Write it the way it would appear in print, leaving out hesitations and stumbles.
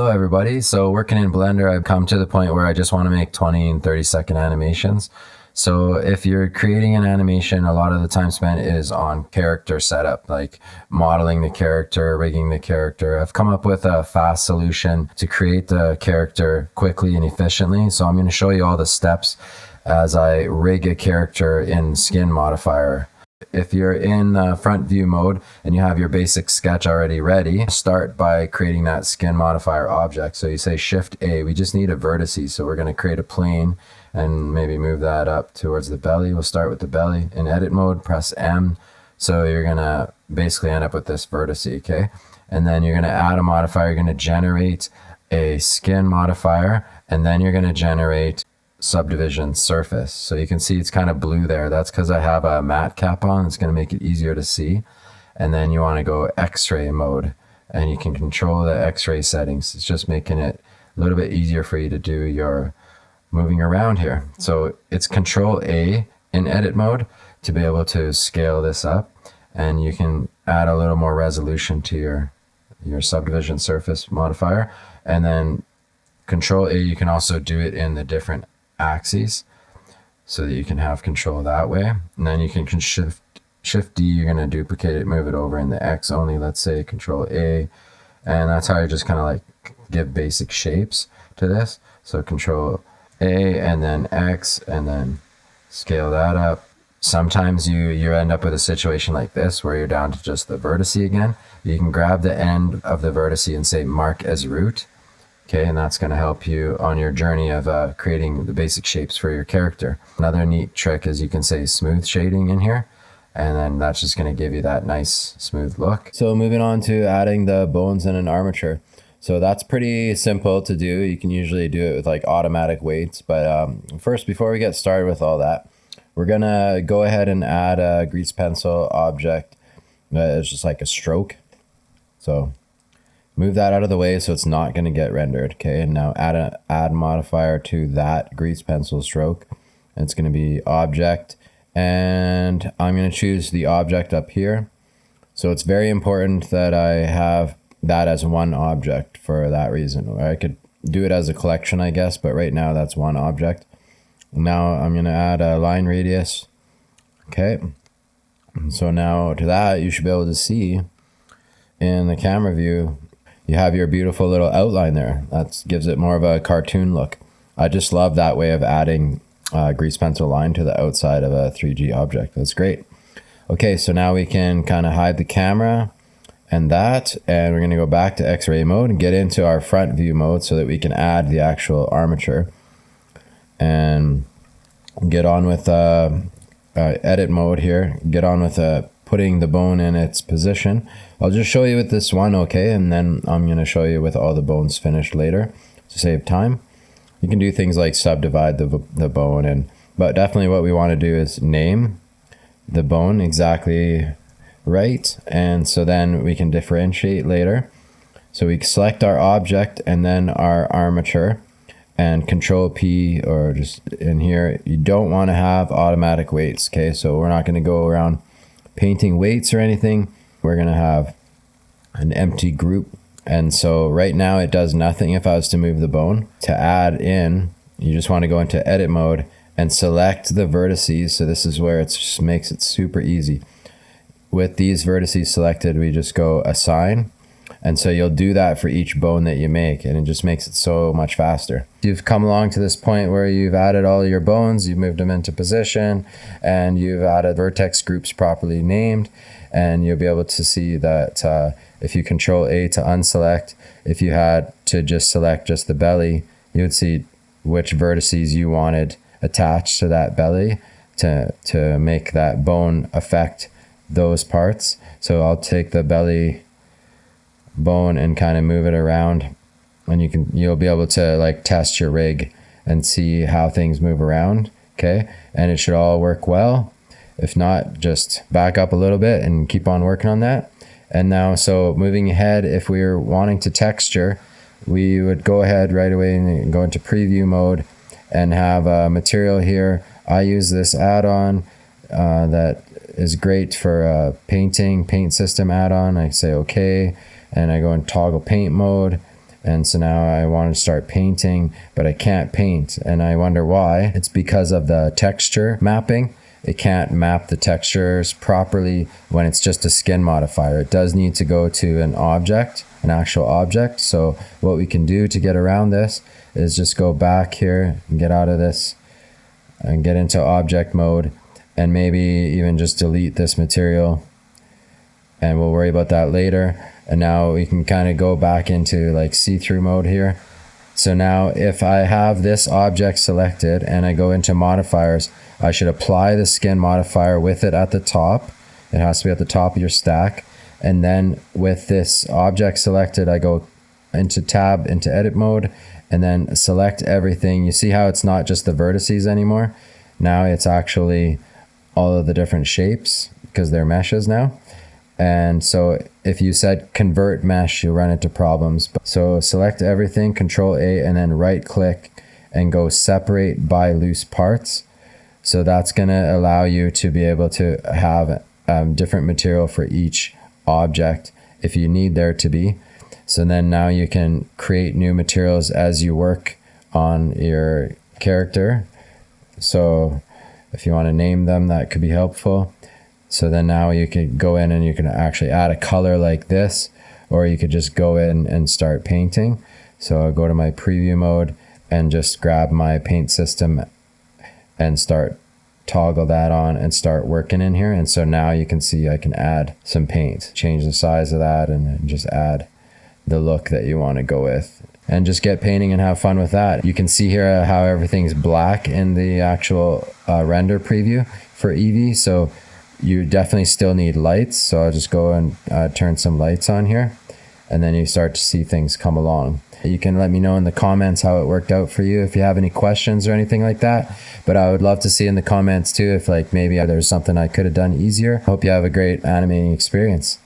Hello everybody. So working in Blender, I've come to the point where I just want to make 20 and 30-second animations. So if you're creating an animation, a lot of the time spent is on character setup, like modeling the character, rigging the character. I've come up with a fast solution to create the character quickly and efficiently. So I'm going to show you all the steps as I rig a character in skin modifier. If you're in front view mode and you have your basic sketch already ready, start by creating that skin modifier object. So you say Shift A, we just need a vertice. So we're going to create a plane and maybe move that up towards the belly. We'll start with the belly. In edit mode, press M. So you're going to basically end up with this vertice, okay? And then you're going to add a modifier. You're going to generate a skin modifier, and then you're going to generate subdivision surface. So you can see it's kind of blue there. That's because I have a matte cap on. It's going to make it easier to see. And then you want to go X-ray mode, and you can control the X-ray settings. It's just making it a little bit easier for you to do your moving around here. So it's Control A in edit mode to be able to scale this up, and you can add a little more resolution to your subdivision surface modifier. And then Control A, you can also do it in the different axes so that you can have control that way. And then you can shift D, you're going to duplicate it, move it over in the X only, let's say Control A, and that's how you just kind of like give basic shapes to this. So Control A and then X, and then scale that up. Sometimes you end up with a situation like this where you're down to just the vertice again. You can grab the end of the vertice and say mark as root. Okay, and that's going to help you on your journey of creating the basic shapes for your character. Another neat trick is you can say smooth shading in here, and then that's just going to give you that nice smooth look. So moving on to adding the bones and an armature. So that's pretty simple to do. You can usually do it with like automatic weights, but first, before we get started with all that, we're going to go ahead and add a grease pencil object. It's just like a stroke. So move that out of the way so it's not going to get rendered. Okay, and now add modifier to that grease pencil stroke. And it's going to be object, and I'm going to choose the object up here. So it's very important that I have that as one object for that reason. Or I could do it as a collection, I guess, but right now that's one object. Now I'm going to add a line radius. Okay, and so now to that you should be able to see in the camera view you have your beautiful little outline there. That gives it more of a cartoon look. I just love that way of adding grease pencil line to the outside of a 3D object. That's great. Okay, so now we can kind of hide the camera and we're going to go back to X-ray mode and get into our front view mode so that we can add the actual armature and get on with edit mode here. Get on with putting the bone in its position. I'll just show you with this one, okay, and then I'm going to show you with all the bones finished later to save time. You can do things like subdivide the bone, but definitely what we want to do is name the bone exactly right, and so then we can differentiate later. So we select our object and then our armature, and Control P, or just in here, you don't want to have automatic weights, okay? So we're not going to go around painting weights or anything. We're going to have an empty group, and so right now it does nothing if I was to move the bone. To add in, you just want to go into edit mode and select the vertices. So this is where it just makes it super easy. With these vertices selected, we just go assign, and so you'll do that for each bone that you make, and it just makes it so much faster. You've come along to this point where you've added all your bones, you've moved them into position, and you've added vertex groups properly named, and you'll be able to see that if you Control A to unselect, if you had to just select just the belly, you would see which vertices you wanted attached to that belly to make that bone affect those parts. So I'll take the belly bone and kind of move it around, and you'll be able to like test your rig and see how things move around. Okay, and it should all work well. If not, just back up a little bit and keep on working on that. And now, so moving ahead, if we were wanting to texture, we would go ahead right away and go into preview mode and have a material here. I use this add-on that is great for paint system add-on. I say okay, and I go in toggle paint mode, And so now I want to start painting, but I can't paint. And I wonder why. It's because of the texture mapping. It can't map the textures properly when it's just a skin modifier. It does need to go to an object, an actual object. So what we can do to get around this is just go back here and get out of this and get into object mode, and maybe even just delete this material, and we'll worry about that later. And now we can kind of go back into like see-through mode here. So now if I have this object selected and I go into modifiers, I should apply the skin modifier with it at the top. It has to be at the top of your stack. And then with this object selected, I go into tab, into edit mode, and then select everything. You see how it's not just the vertices anymore? Now it's actually all of the different shapes because they're meshes now. And so if you said convert mesh, you'll run into problems. So select everything, Control A, and then right click and go separate by loose parts. So that's going to allow you to be able to have different material for each object if you need there to be. So then now you can create new materials as you work on your character. So if you want to name them, that could be helpful. So then now you can go in and you can actually add a color like this, or you could just go in and start painting. So I'll go to my preview mode and just grab my paint system and start toggle that on and start working in here. And so now you can see I can add some paint, change the size of that, and just add the look that you want to go with, and just get painting and have fun with that. You can see here how everything's black in the actual render preview for Eevee. So you definitely still need lights. So I'll just go and turn some lights on here, and then you start to see things come along. You can let me know in the comments how it worked out for you if you have any questions or anything like that. But I would love to see in the comments too if like maybe there's something I could have done easier. Hope you have a great animating experience.